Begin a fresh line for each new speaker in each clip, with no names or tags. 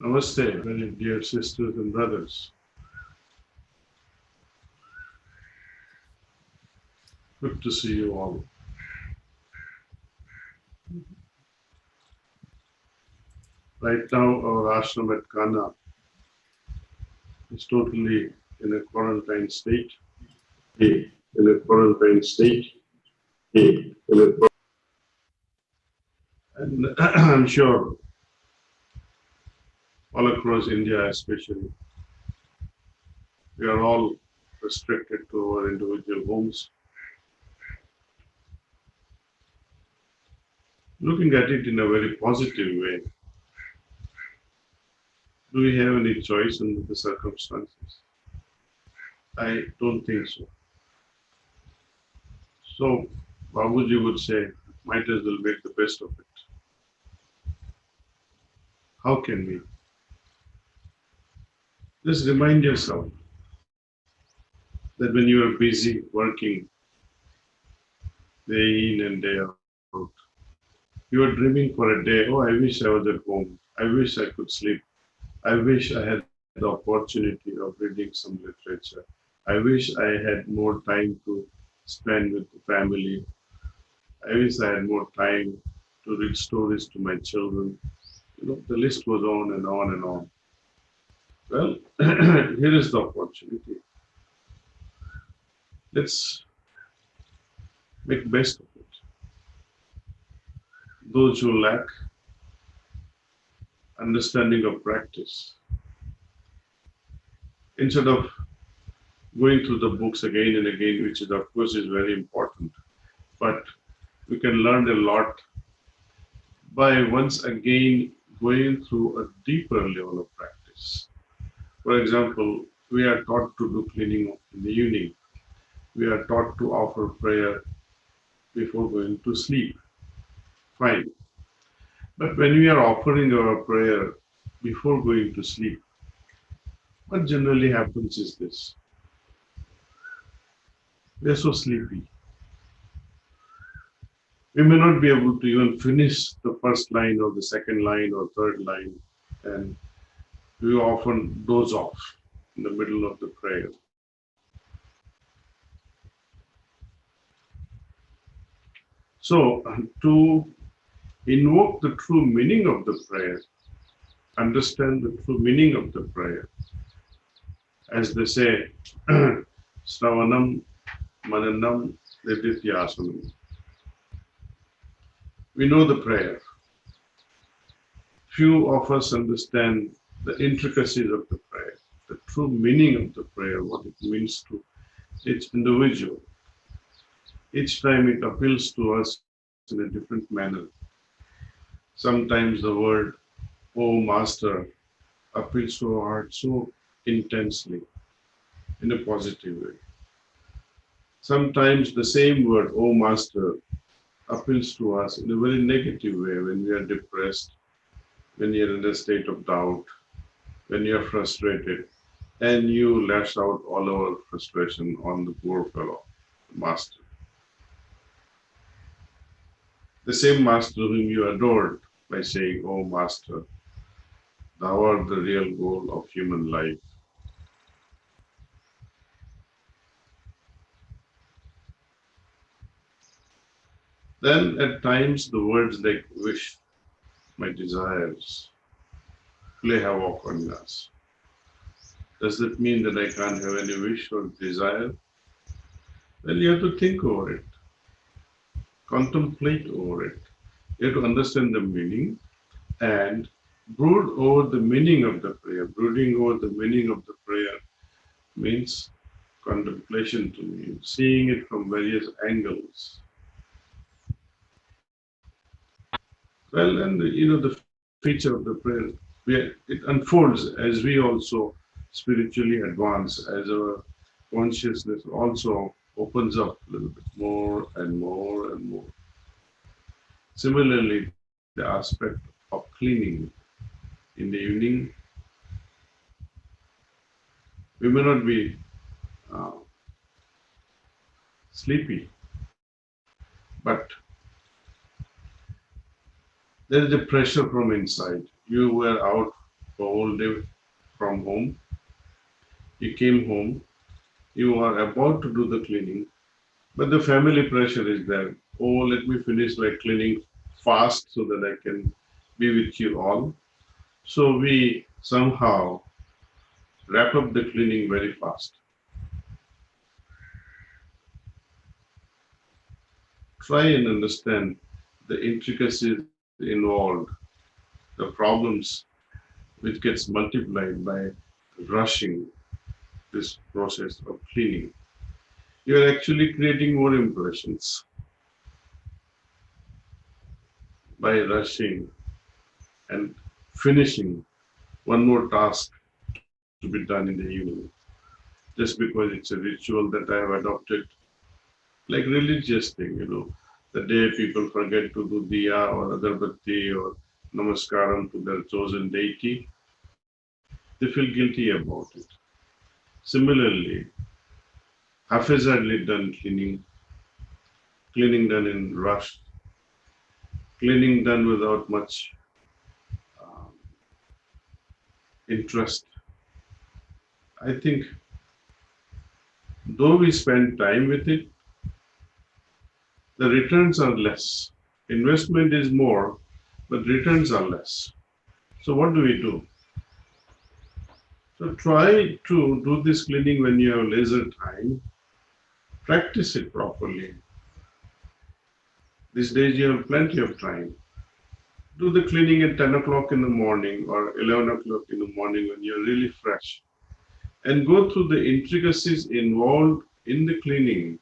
Namaste, very dear sisters and brothers. Good to see you all. Right now, our ashram at Kana is totally in a quarantine state. In a quarantine state. In a, and I'm sure all across India, especially, we are all restricted to our individual homes. Looking at it in a very positive way, do we have any choice under the circumstances? I don't think so. So, Babuji would say, might as well make the best of it. How can we? Just remind yourself that when you are busy working day in and day out, you are dreaming for a day, oh, I wish I was at home. I wish I could sleep. I wish I had the opportunity of reading some literature. I wish I had more time to spend with the family. I wish I had more time to read stories to my children. The list goes on and on and on. Well, here is the opportunity. Let's make the best of it. Those who lack understanding of practice, instead of going through the books again and again, which is of course is very important, but we can learn a lot by once again going through a deeper level of practice. For example, we are taught to do cleaning in the evening. We are taught to offer prayer before going to sleep. Fine. But when we are offering our prayer before going to sleep, what generally happens is this. We are so sleepy. We may not be able to even finish the first line or the second line or third line, and we often doze off in the middle of the prayer. So, to invoke the true meaning of the prayer, understand the true meaning of the prayer, as they say, Sravanam, Mananam, Nidityasanam. We know the prayer. Few of us understand the intricacies of the prayer, the true meaning of the prayer, what it means to each individual. Each time it appeals to us in a different manner. Sometimes the word, oh Master, appeals to our heart so intensely in a positive way. Sometimes the same word, oh Master, appeals to us in a very negative way when we are depressed, when you're in a state of doubt, when you're frustrated, and you lash out all our frustration on the poor fellow, the master. The same master whom you adored by saying, oh Master, thou art the real goal of human life. Then at times the words like wish, my desires, play havoc on us. Does that mean that I can't have any wish or desire? Well, you have to think over it, contemplate over it. You have to understand the meaning and brood over the meaning of the prayer. Brooding over the meaning of the prayer means contemplation to me, seeing it from various angles. Well, and the feature of the prayer, it unfolds as we also spiritually advance, as our consciousness also opens up a little bit more and more and more. Similarly, the aspect of cleaning in the evening, we may not be uh, sleepy, but there is a pressure from inside. You were out a whole day from home. You came home, you are about to do the cleaning, but the family pressure is there. Oh, let me finish my cleaning fast so that I can be with you all. So we somehow wrap up the cleaning very fast. Try and understand the intricacies involved, the problems which gets multiplied by rushing this process of cleaning. You are actually creating more impressions by rushing and finishing one more task to be done in the evening just because it's a ritual that I have adopted, like religious thing, the day people forget to do diya or agarbatti or namaskaram to their chosen deity, they feel guilty about it. Similarly, haphazardly done cleaning, cleaning done in rush, cleaning done without much um, interest. I think though we spend time with it, the returns are less. Investment is more, but returns are less. So what do we do? So try to do this cleaning when you have leisure time. Practice it properly. These days you have plenty of time. Do the cleaning at 10 o'clock in the morning or 11 o'clock in the morning when you're really fresh. And go through the intricacies involved in the cleaning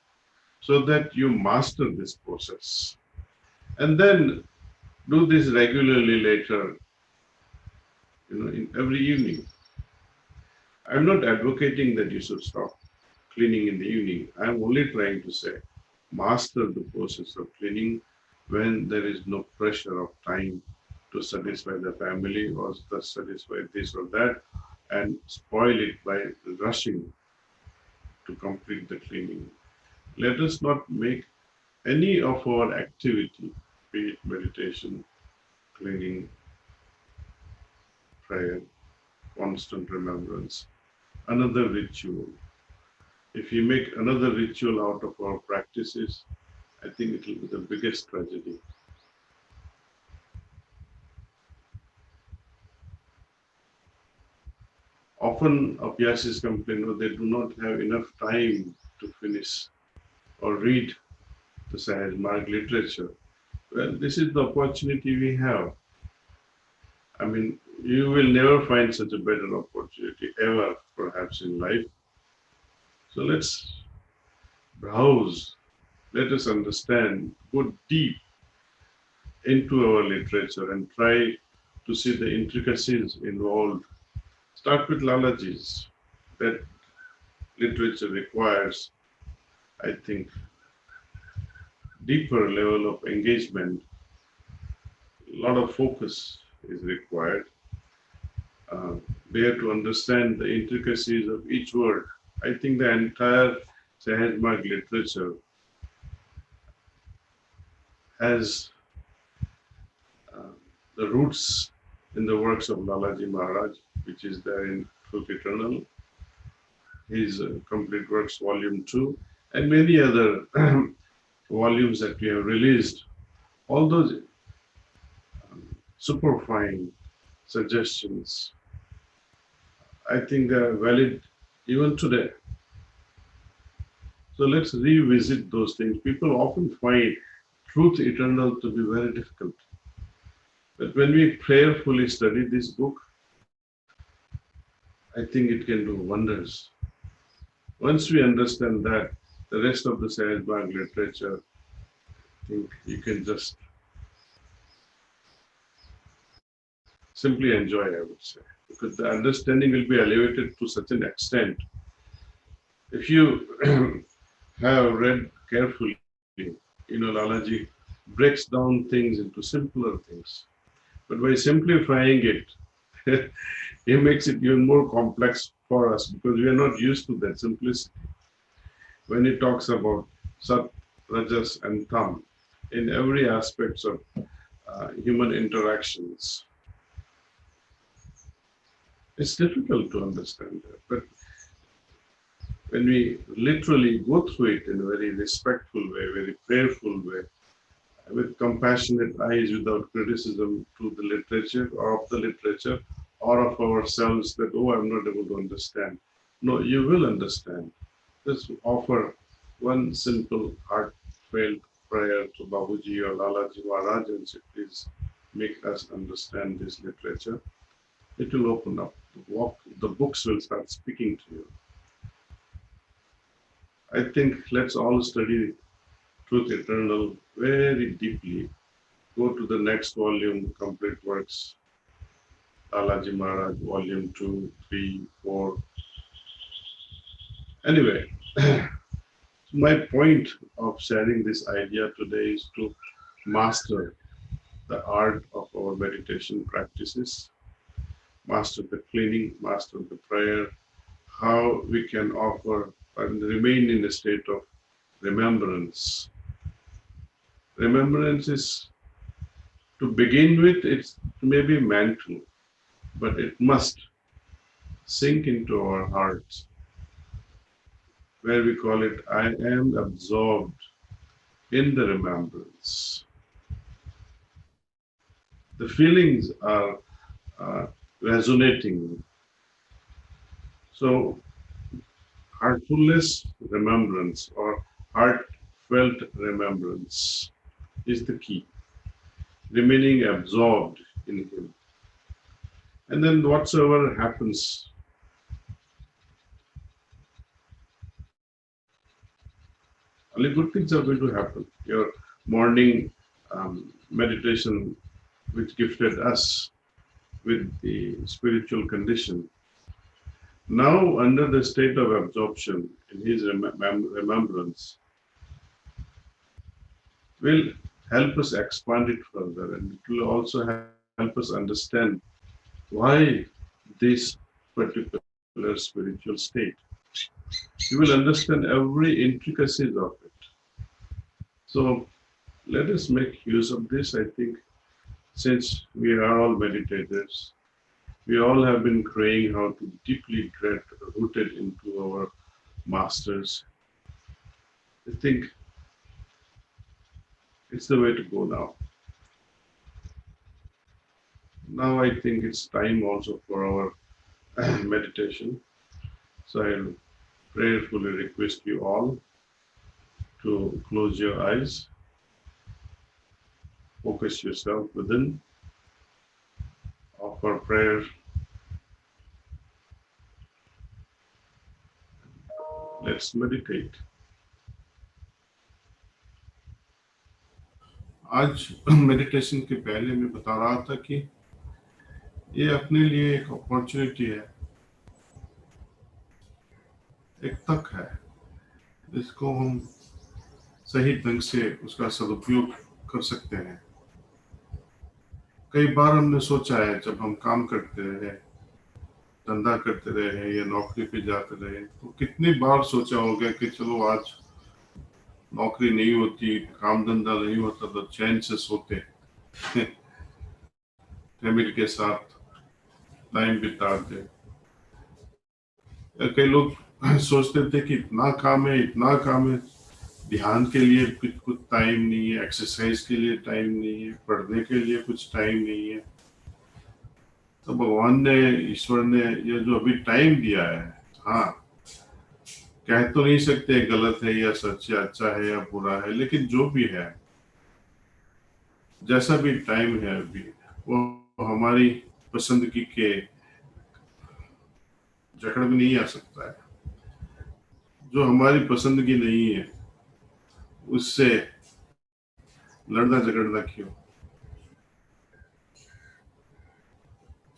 so that you master this process. And then do this regularly later, in every evening. I'm not advocating that you should stop cleaning in the evening. I'm only trying to say master the process of cleaning when there is no pressure of time to satisfy the family or to satisfy this or that and spoil it by rushing to complete the cleaning. Let us not make any of our activity, be it meditation, cleaning, prayer, constant remembrance, another ritual. If we make another ritual out of our practices, I think it will be the biggest tragedy. Often abhyasis complain that they do not have enough time to finish or read the Sahaj Marg literature. Well, this is the opportunity we have. I mean, you will never find such a better opportunity ever, perhaps, in life. So let's browse, let us understand, go deep into our literature and try to see the intricacies involved. Start with Lalaji's. That literature requires, I think, deeper level of engagement. A lot of focus is required. There to understand the intricacies of each word. I think the entire Sahaj Marg literature has uh, the roots in the works of Lalaji Maharaj, which is there in Truth Eternal, his complete works, volume 2, and many other volumes that we have released. All those superfine suggestions, I think they are valid even today. So let's revisit those things. People often find Truth Eternal to be very difficult. But when we prayerfully study this book, I think it can do wonders. Once we understand that, the rest of the Sahaj Marg literature, I think you can just simply enjoy, I would say, because the understanding will be elevated to such an extent. If you have read carefully, Lalaji breaks down things into simpler things. But by simplifying it, he makes it even more complex for us because we are not used to that simplicity. When he talks about Sat, Rajas, and Tam in every aspects of human interactions, It's difficult to understand that, but when we literally go through it in a very respectful way, very prayerful way, with compassionate eyes, without criticism to the literature or of the literature or of ourselves, that, oh, I'm not able to understand. No, you will understand. Just offer one simple heartfelt prayer to Babuji or Lalaji Maharaj and say, please make us understand this literature. It will open up. The books will start speaking to you. I think let's all study Truth Eternal very deeply. Go to the next volume, Complete Works, Lalaji Maharaj, volume 2, 3, 4. Anyway, my point of sharing this idea today is to master the art of our meditation practices, master the cleaning, master the prayer, how we can offer and remain in a state of remembrance. Remembrance is, to begin with, it's maybe mental, but it must sink into our hearts, where we call it, I am absorbed in the remembrance. The feelings are resonating. So, heartfulness remembrance or heartfelt remembrance is the key, remaining absorbed in Him. And then whatsoever happens, only good things are going to happen. Your morning meditation, which gifted us with the spiritual condition, now under the state of absorption in His remembrance, will help us expand it further, and it will also help us understand why this particular spiritual state. You will understand every intricacies of it. So let us make use of this. I think since we are all meditators, we all have been praying how to deeply get rooted into our masters. I think it's the way to go now. Now I think it's time also for our meditation. So I'll prayerfully request you all to close your eyes, focus yourself within, offer prayer. Let's meditate. आज meditation के पहले मैं बता रहा था कि ये अपने लिए एक अपॉर्चुनिटी है, एक तक है, जिसको हम सही ढंग से उसका सदुपयोग कर सकते हैं। कई बार हमने सोचा है, जब हम काम करते रहे, धंधा करते रहे या नौकरी पे जाते रहे, तो कितनी बार सोचा होगा कि चलो आज नौकरी नहीं होती, काम धंधा नहीं होता तो चैन से सोते फैमिली के साथ टाइम बिताते। कई लोग सोचते थे कि इतना काम है, ध्यान के लिए कुछ टाइम नहीं है, एक्सरसाइज के लिए टाइम नहीं है, पढ़ने के लिए कुछ टाइम नहीं है। तो भगवान ने, ईश्वर ने ये जो अभी टाइम दिया है, हाँ, कह तो नहीं सकते गलत है या सच है, अच्छा है या बुरा है, लेकिन जो भी है, जैसा भी टाइम है अभी, वो हमारी पसंदगी के जकड़ में नहीं आ सकता है। जो हमारी पसंदगी नहीं है, उससे लड़ना झगड़ना क्यों?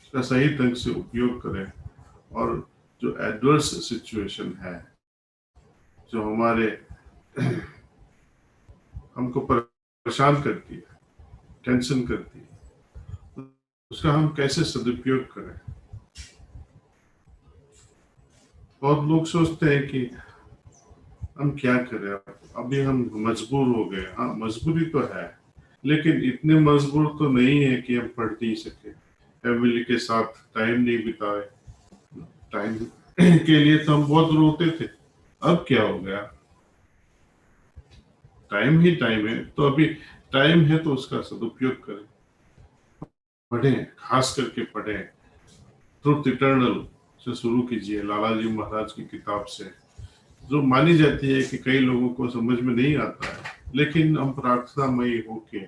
उसका सही ढंग से उपयोग करें, और जो एडवर्स सिचुएशन है, जो हमारे हमको परेशान करती है, टेंशन करती है, उसका हम कैसे सदुपयोग करें। बहुत लोग सोचते हैं कि हम क्या करें, अभी हम मजबूर हो गए। हाँ, मजबूरी तो है, लेकिन इतने मजबूर तो नहीं है कि हम पढ़ नहीं सके, फैमिली के साथ टाइम नहीं बिताए, टाइम के लिए तो हम बहुत रोते थे, अब क्या हो गया? टाइम ही टाइम है, तो अभी टाइम है तो उसका सदुपयोग करें। पढ़ें, खास करके पढ़ें, ट्रुथ इटर्नल से शुरू कीजिए, लालाजी महाराज की किताब से, जो मानी जाती है कि कई लोगों को समझ में नहीं आता है, लेकिन हम प्रार्थनामयी होके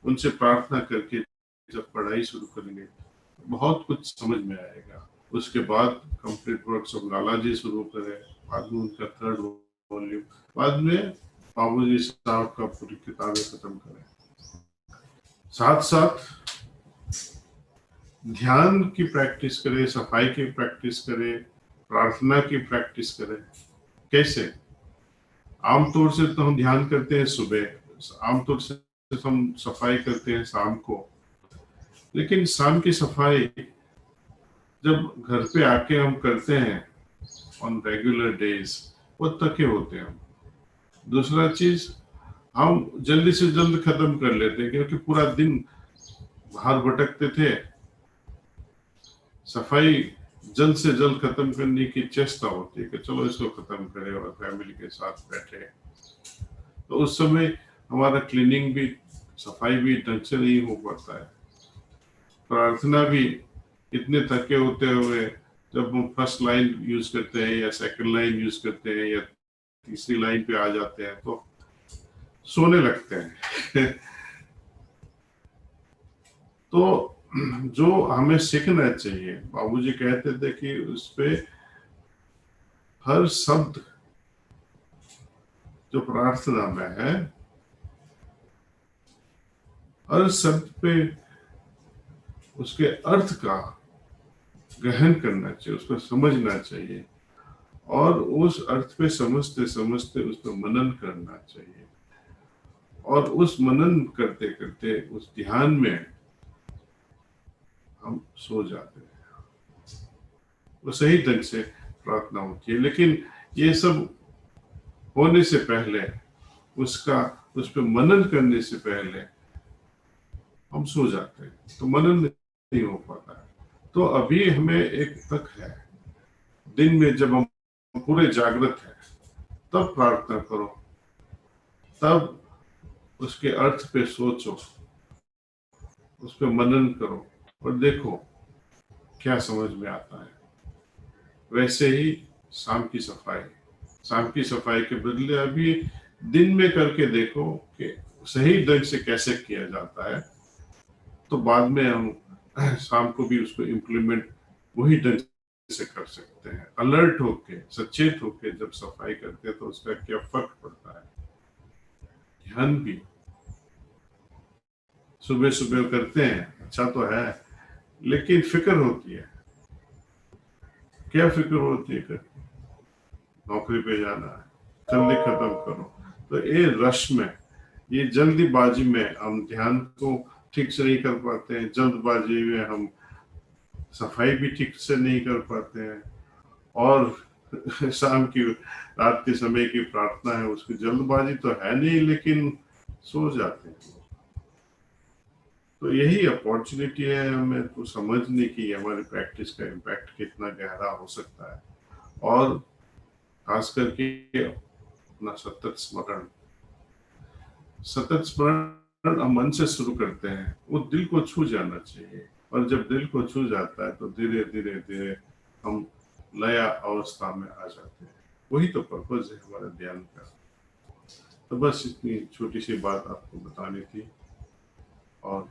उनसे प्रार्थना करके जब पढ़ाई शुरू करेंगे बहुत कुछ समझ में आएगा। उसके बाद कंप्लीट वर्क्स ऑफ लालाजी शुरू करें, बाद में उनका थर्ड वॉल्यूम, बाद में बाबूजी साहब का पूरी किताबें खत्म करें। साथ साथ ध्यान की प्रैक्टिस करें, सफाई की प्रैक्टिस करें, प्रार्थना की प्रैक्टिस करें। कैसे? आमतौर से तो हम ध्यान करते हैं सुबह, आमतौर से हम सफाई करते हैं शाम को, लेकिन शाम की सफाई जब घर पे आके हम करते हैं ऑन रेगुलर डेज, वो थके होते हैं हम। दूसरा चीज, हम जल्दी से जल्द खत्म कर लेते हैं क्योंकि पूरा दिन बाहर भटकते थे। सफाई जल्द से जल्द खत्म करने की चेष्टा होती है कि चलो इसको खत्म करें और फैमिली के साथ बैठे, तो उस समय हमारा क्लीनिंग भी, सफाई भी ढंग से नहीं हो पाता है। प्रार्थना भी इतने थके होते हुए जब हम फर्स्ट लाइन यूज करते हैं या सेकंड लाइन यूज करते हैं या तीसरी लाइन पे आ जाते हैं तो सोने लगते हैं। तो जो हमें सीखना चाहिए, बाबूजी कहते थे कि उस पे हर शब्द जो प्रार्थना में है, हर शब्द पे उसके अर्थ का ग्रहण करना चाहिए, उसको समझना चाहिए और उस अर्थ पे समझते समझते उस पर मनन करना चाहिए। और उस मनन करते करते उस ध्यान में हम सो जाते हैं, वो सही ढंग से प्रार्थना होती है। लेकिन ये सब होने से पहले, उसका उस पर मनन करने से पहले हम सो जाते हैं, तो मनन नहीं हो पाता है। तो अभी हमें एक तक है, दिन में जब हम पूरे जागृत हैं तब प्रार्थना करो, तब उसके अर्थ पे सोचो, उस पर मनन करो और देखो क्या समझ में आता है। वैसे ही शाम की सफाई, शाम की सफाई के बदले अभी दिन में करके देखो कि सही ढंग से कैसे किया जाता है, तो बाद में हम शाम को भी उसको इम्प्लीमेंट वही ढंग से कर सकते हैं। अलर्ट होके, सचेत होके जब सफाई करते हैं तो उसका क्या फर्क पड़ता है। ध्यान भी सुबह सुबह करते हैं, अच्छा तो है, लेकिन फिक्र होती है। क्या फिक्र होती है? नौकरी पे जाना है, जल्दी खत्म करो, तो ये रश में, ये जल्दीबाजी में हम ध्यान को ठीक से नहीं कर पाते हैं, जल्दबाजी में हम सफाई भी ठीक से नहीं कर पाते हैं, और शाम की, रात के समय की प्रार्थना है, उसकी जल्दबाजी तो है नहीं लेकिन सो जाते हैं। तो यही अपॉर्चुनिटी है हमें तो समझने की हमारी प्रैक्टिस का इम्पैक्ट कितना गहरा हो सकता है। और खास करके अपना सतत स्मरण, सतत स्मरण हम मन से शुरू करते हैं, वो दिल को छू जाना चाहिए, और जब दिल को छू जाता है तो धीरे धीरे धीरे हम लया अवस्था में आ जाते हैं। वही तो पर्पज है हमारे ध्यान का। तो बस इतनी छोटी सी बात आपको बतानी थी, और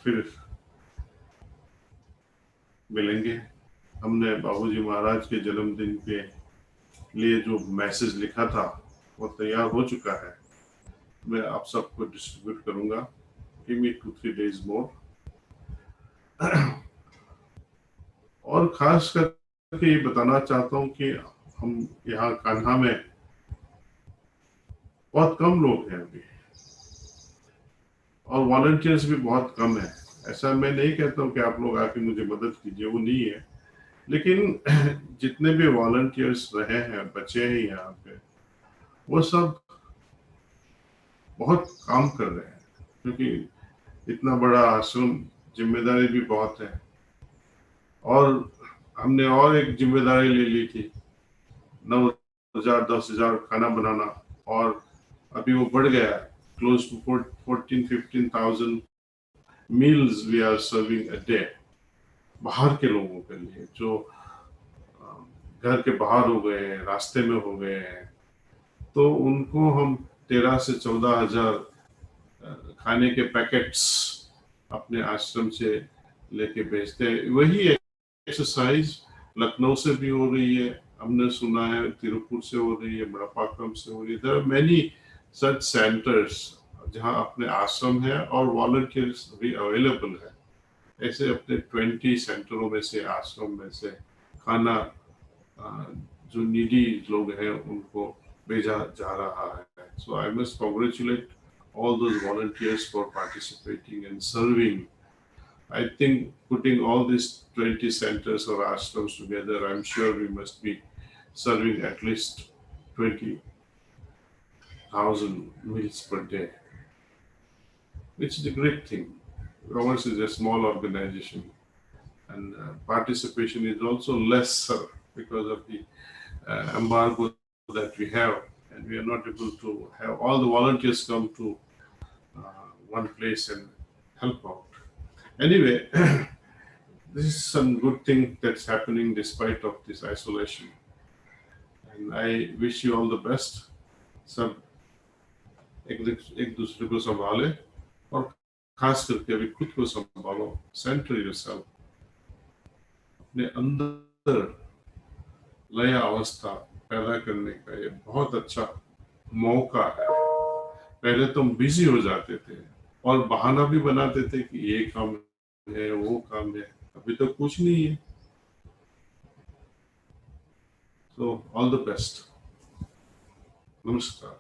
फिर मिलेंगे। हमने बाबूजी महाराज के जन्मदिन के लिए जो मैसेज लिखा था वो तैयार हो चुका है, मैं आप सबको डिस्ट्रीब्यूट करूंगा। गिव मी 2-3 days मोर। और खास करके ये बताना चाहता हूँ कि हम यहाँ कान्हा में बहुत कम लोग हैं अभी, और वॉलंटियर्स भी बहुत कम है। ऐसा मैं नहीं कहता हूँ कि आप लोग आके मुझे मदद कीजिए, वो नहीं है, लेकिन जितने भी वॉलंटियर्स रहे हैं, बचे हैं यहाँ पे, वो सब बहुत काम कर रहे हैं, क्योंकि इतना बड़ा आश्रम, जिम्मेदारी भी बहुत है। और हमने और एक जिम्मेदारी ले ली थी, 9,000 10,000 खाना बनाना, और अभी वो बढ़ गया, close to 14-15,000 meals we are serving a day, बाहर के लोगों के लिए जो घर के बाहर हो गए हैं, रास्ते में हो गए हैं, तो उनको हम 13 से 14 हजार खाने के पैकेट्स अपने आश्रम से लेके भेजते हैं। वही एक्सरसाइज लखनऊ से भी हो रही है, हमने सुना है तिरुपुर से हो रही है, बड़ापाकम से हो रही है। There are many such centres जहां अपने आश्रम है और वॉलंटियर्स भी अवेलेबल है। ऐसे अपने 20 सेंटरों में से, आश्रम में से खाना जो नीडी लोग हैं उनको भेजा जा रहा है। So I must congratulate all those volunteers for participating and serving. I think putting all these 20 centers or ashrams together, I'm sure we must be serving at least 20,000 meals per day, which is a great thing. Ours is a small organization, and participation is also lesser because of the embargo that we have, and we are not able to have all the volunteers come to one place and help out. Anyway, this is some good thing that's happening despite of this isolation, and I wish you all the best. सब एक दूसरे को संभाले, और खास करके अभी खुद को संभालो, सेंटर योरसेल्फ, अपने अंदर लय अवस्था पैदा करने का ये बहुत अच्छा मौका है। पहले तुम बिजी हो जाते थे और बहाना भी बनाते थे कि ये काम है, वो काम है, अभी तो कुछ नहीं है। So all the best. Namaskar.